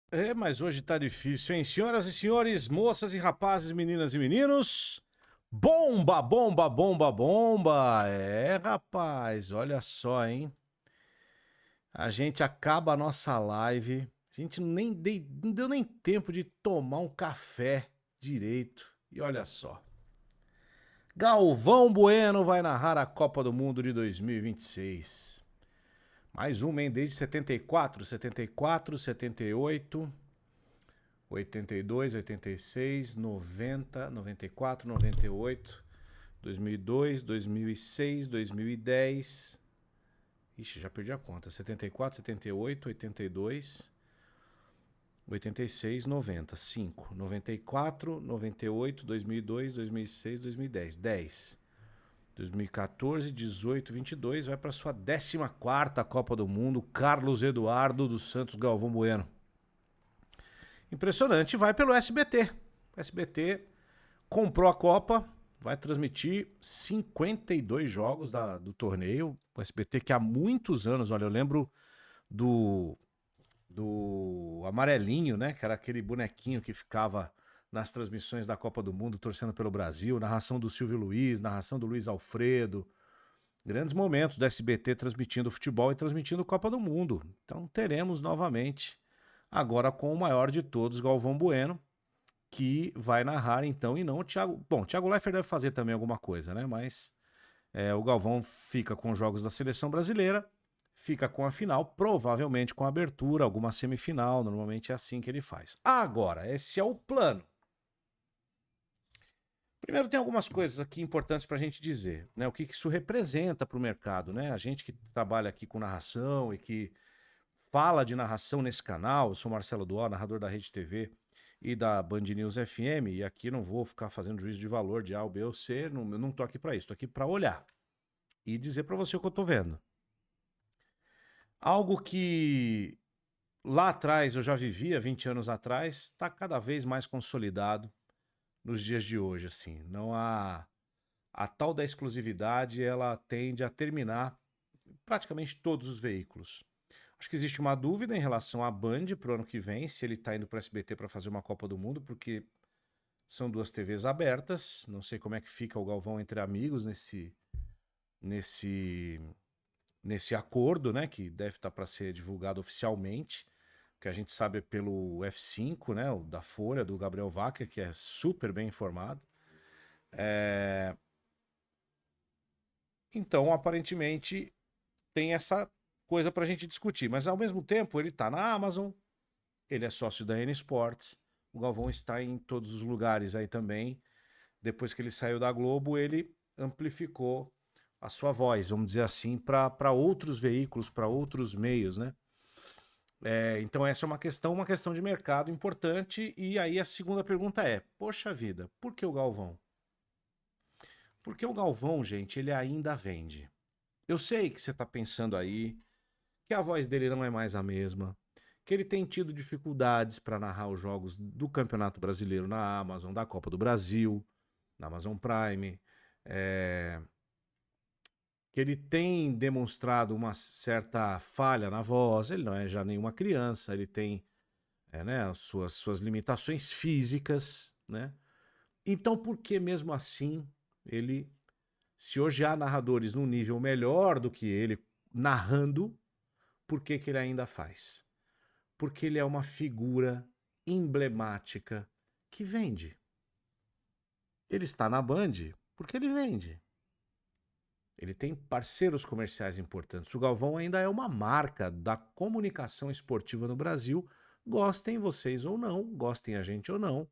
É, mas hoje tá difícil, hein? Senhoras e senhores, moças e rapazes, meninas e meninos. Bomba, bomba, bomba, bomba! É, rapaz, olha só, hein? A gente acaba a nossa live, a gente não deu nem tempo de tomar um café direito. E olha só. Galvão Bueno vai narrar a Copa do Mundo de 2026. Mais uma, hein? Desde 74, 74, 78. 82, 86, 90, 94, 98, 2002, 2006, 2010. Ixi, já perdi a conta. 74, 78, 82, 86, 90. 5. 94, 98, 2002, 2006, 2010. 10. 2014, 18, 22. Vai para sua 14ª Copa do Mundo. Carlos Eduardo dos Santos Galvão Bueno. Impressionante. Vai pelo SBT. O SBT comprou a Copa, vai transmitir 52 jogos do torneio. O SBT que há muitos anos, olha, eu lembro do, do amarelinho, né? Que era aquele bonequinho que ficava nas transmissões da Copa do Mundo torcendo pelo Brasil, narração do Silvio Luiz, narração do Luiz Alfredo. Grandes momentos do SBT transmitindo futebol e transmitindo Copa do Mundo. Então teremos novamente, agora com o maior de todos, Galvão Bueno, que vai narrar então, e não o Thiago. Bom, o Thiago Leifert deve fazer também alguma coisa, né? Mas o Galvão fica com os jogos da seleção brasileira, fica com a final, provavelmente com a abertura, alguma semifinal, normalmente é assim que ele faz. Agora, esse é o plano. Primeiro tem algumas coisas aqui importantes para a gente dizer, né? O que isso representa para o mercado, né? A gente que trabalha aqui com narração e que fala de narração nesse canal, eu sou Marcelo Duó, narrador da Rede TV e da Band News FM, e aqui não vou ficar fazendo juízo de valor de A ou B ou C, não, eu não tô aqui para isso, tô aqui para olhar e dizer para você o que eu tô vendo. Algo que lá atrás eu já vivia, 20 anos atrás, está cada vez mais consolidado nos dias de hoje, assim. Não há a tal da exclusividade, ela tende a terminar praticamente todos os veículos. Acho que existe uma dúvida em relação à Band para o ano que vem, se ele está indo para o SBT para fazer uma Copa do Mundo, porque são duas TVs abertas. Não sei como é que fica o Galvão entre amigos nesse, nesse acordo, né? Que deve estar para ser divulgado oficialmente. O que a gente sabe é pelo F5, né? O da Folha, do Gabriel Wacker, que é super bem informado. É... Então, aparentemente, tem essa coisa para a gente discutir. Mas, ao mesmo tempo, ele está na Amazon, ele é sócio da N Sports. O Galvão está em todos os lugares aí também. Depois que ele saiu da Globo, ele amplificou a sua voz, vamos dizer assim, para outros veículos, para outros meios, né? Então essa é uma questão de mercado importante. E aí a segunda pergunta é: poxa vida, por que o Galvão? Porque o Galvão, gente, ele ainda vende. Eu sei que você está pensando aí que a voz dele não é mais a mesma, que ele tem tido dificuldades para narrar os jogos do Campeonato Brasileiro na Amazon, da Copa do Brasil, na Amazon Prime, é, que ele tem demonstrado uma certa falha na voz, ele não é já nenhuma criança, ele tem né, as suas limitações físicas, né? Então por que mesmo assim ele, se hoje há narradores num nível melhor do que ele narrando, por que, que ele ainda faz? Porque ele é uma figura emblemática que vende. Ele está na Band porque ele vende. Ele tem parceiros comerciais importantes. O Galvão ainda é uma marca da comunicação esportiva no Brasil. Gostem vocês ou não, gostem a gente ou não.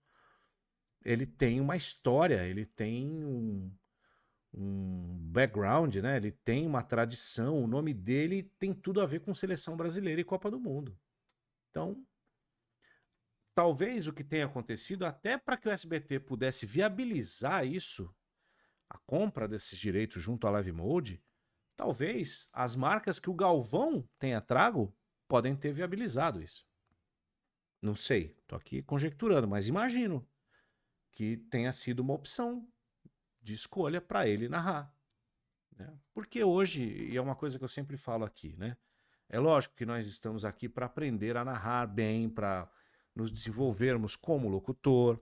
Ele tem uma história, ele tem um background, né? Ele tem uma tradição. O nome dele tem tudo a ver com seleção brasileira e Copa do Mundo. Então, talvez o que tenha acontecido, até para que o SBT pudesse viabilizar isso, a compra desses direitos junto à Live Mode, talvez as marcas que o Galvão tenha trago podem ter viabilizado isso. Não sei, tô aqui conjecturando, mas imagino que tenha sido uma opção de escolha para ele narrar. Né? Porque hoje, e é uma coisa que eu sempre falo aqui, né? É lógico que nós estamos aqui para aprender a narrar bem, para nos desenvolvermos como locutor.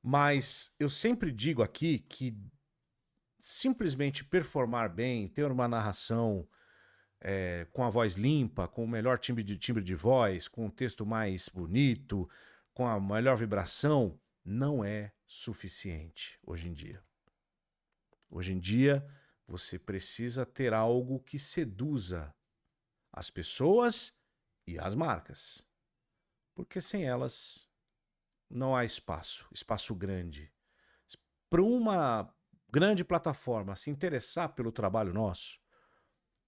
Mas eu sempre digo aqui que simplesmente performar bem, ter uma narração com a voz limpa, com o melhor timbre de voz, com um texto mais bonito, com a melhor vibração, não é suficiente hoje em dia. Hoje em dia, você precisa ter algo que seduza as pessoas e as marcas. Porque sem elas não há espaço grande. Para uma grande plataforma se interessar pelo trabalho nosso,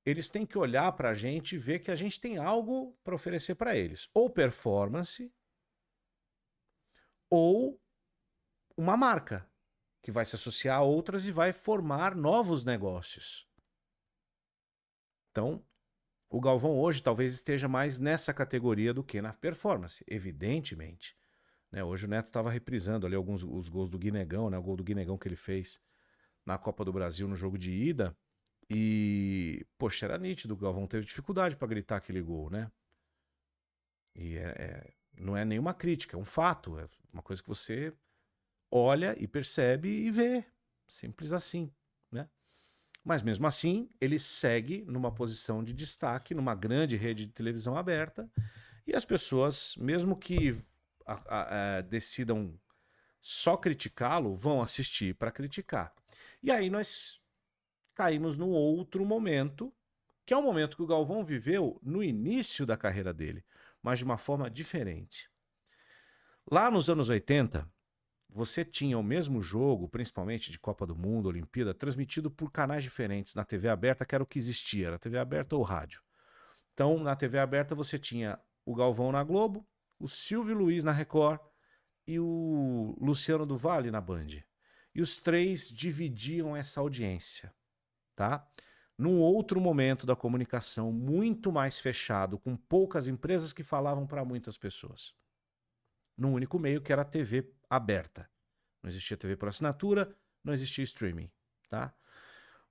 eles têm que olhar para a gente e ver que a gente tem algo para oferecer para eles. Ou performance, ou uma marca que vai se associar a outras e vai formar novos negócios. Então, o Galvão hoje talvez esteja mais nessa categoria do que na performance, evidentemente. Né? Hoje o Neto estava reprisando ali os gols do Guinegão, né? O gol do Guinegão que ele fez na Copa do Brasil no jogo de ida. E, poxa, era nítido que o Galvão teve dificuldade para gritar aquele gol, né? E não é nenhuma crítica, é um fato. É uma coisa que você olha e percebe e vê. Simples assim, né? Mas mesmo assim, ele segue numa posição de destaque, numa grande rede de televisão aberta. E as pessoas, mesmo que decidam só criticá-lo, vão assistir para criticar. E aí nós caímos num outro momento, que é um momento que o Galvão viveu no início da carreira dele, mas de uma forma diferente. Lá nos anos 80, você tinha o mesmo jogo, principalmente de Copa do Mundo, Olimpíada, transmitido por canais diferentes na TV aberta, que era o que existia, era TV aberta ou rádio. Então, na TV aberta você tinha o Galvão na Globo, o Silvio Luiz na Record e o Luciano do Vale na Band. E os três dividiam essa audiência, tá? Num outro momento da comunicação muito mais fechado, com poucas empresas que falavam para muitas pessoas. Num único meio que era a TV aberta. Não existia TV por assinatura, não existia streaming, tá?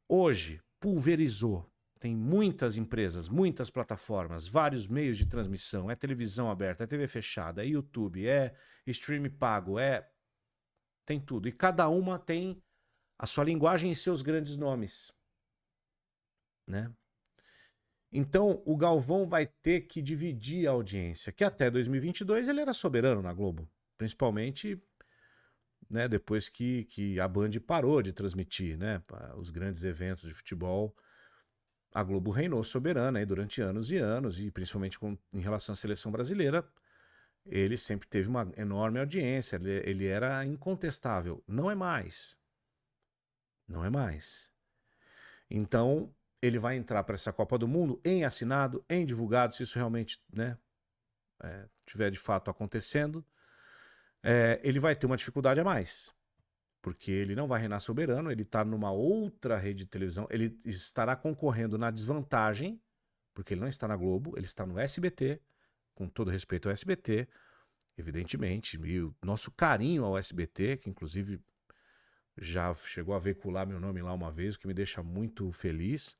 Hoje, pulverizou. Tem muitas empresas, muitas plataformas, vários meios de transmissão. É televisão aberta, é TV fechada, é YouTube, é streaming pago, tem tudo. E cada uma tem a sua linguagem e seus grandes nomes, né? Então, o Galvão vai ter que dividir a audiência, que até 2022 ele era soberano na Globo, principalmente, né, depois que a Band parou de transmitir, né, os grandes eventos de futebol. A Globo reinou soberana aí durante anos e anos, e principalmente em relação à seleção brasileira, ele sempre teve uma enorme audiência, ele era incontestável. Não é mais. Não é mais. Então, ele vai entrar para essa Copa do Mundo em assinado, em divulgado, se isso realmente, né, tiver de fato acontecendo. Ele vai ter uma dificuldade a mais, porque ele não vai reinar soberano, ele está numa outra rede de televisão, ele estará concorrendo na desvantagem, porque ele não está na Globo, ele está no SBT, com todo respeito ao SBT, evidentemente, e o nosso carinho ao SBT, que inclusive já chegou a veicular meu nome lá uma vez, o que me deixa muito feliz,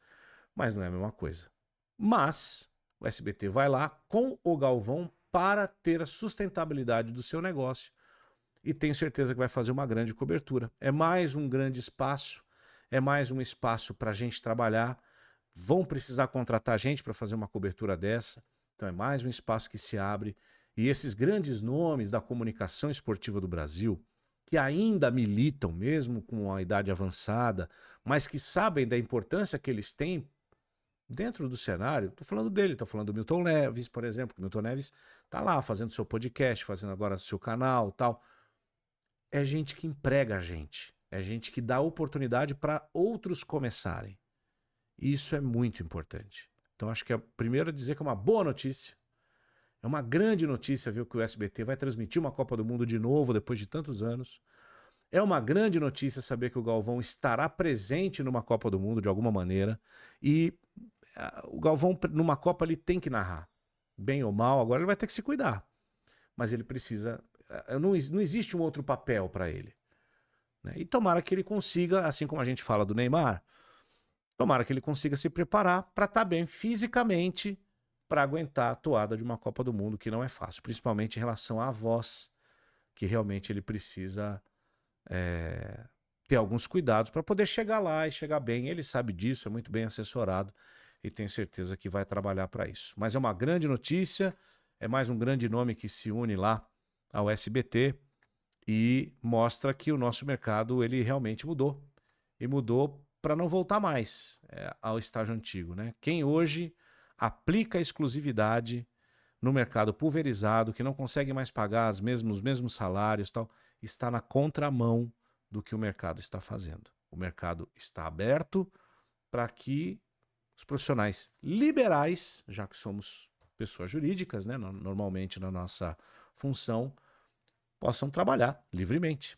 mas não é a mesma coisa. Mas o SBT vai lá com o Galvão para ter a sustentabilidade do seu negócio e tenho certeza que vai fazer uma grande cobertura. É mais um grande espaço, é mais um espaço para a gente trabalhar. Vão precisar contratar gente para fazer uma cobertura dessa, então é mais um espaço que se abre. E esses grandes nomes da comunicação esportiva do Brasil, que ainda militam, mesmo com a idade avançada, mas que sabem da importância que eles têm dentro do cenário, estou falando dele, estou falando do Milton Neves, por exemplo, que o Milton Neves está lá fazendo seu podcast, fazendo agora seu canal, tal. É gente que emprega a gente, é gente que dá oportunidade para outros começarem. Isso é muito importante. Então acho que é primeiro dizer que é uma boa notícia, é uma grande notícia ver que o SBT vai transmitir uma Copa do Mundo de novo depois de tantos anos. É uma grande notícia saber que o Galvão estará presente numa Copa do Mundo de alguma maneira e o Galvão numa Copa ele tem que narrar, bem ou mal, agora ele vai ter que se cuidar, mas ele precisa, não existe um outro papel para ele, né? E tomara que ele consiga, assim como a gente fala do Neymar, tomara que ele consiga se preparar para estar bem fisicamente, para aguentar a toada de uma Copa do Mundo, que não é fácil, principalmente em relação à voz, que realmente ele precisa ter alguns cuidados para poder chegar lá e chegar bem. Ele sabe disso, é muito bem assessorado e tenho certeza que vai trabalhar para isso. Mas é uma grande notícia, é mais um grande nome que se une lá ao SBT e mostra que o nosso mercado ele realmente mudou. E mudou para não voltar mais ao estágio antigo, né? Quem hoje aplica a exclusividade no mercado pulverizado, que não consegue mais pagar os mesmos salários, tal, está na contramão do que o mercado está fazendo. O mercado está aberto para que os profissionais liberais, já que somos pessoas jurídicas, né, normalmente na nossa função, possam trabalhar livremente,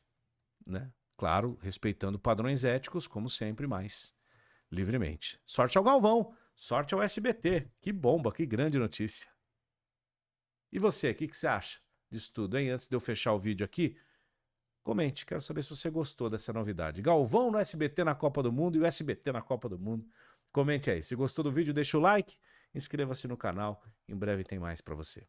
né? Claro, respeitando padrões éticos, como sempre, mas livremente. Sorte ao Galvão, sorte ao SBT. Que bomba, que grande notícia. E você, o que você acha disso tudo, hein? Antes de eu fechar o vídeo aqui, comente, quero saber se você gostou dessa novidade. Galvão no SBT na Copa do Mundo e o SBT na Copa do Mundo. Comente aí. Se gostou do vídeo, deixa o like, inscreva-se no canal. Em breve tem mais para você.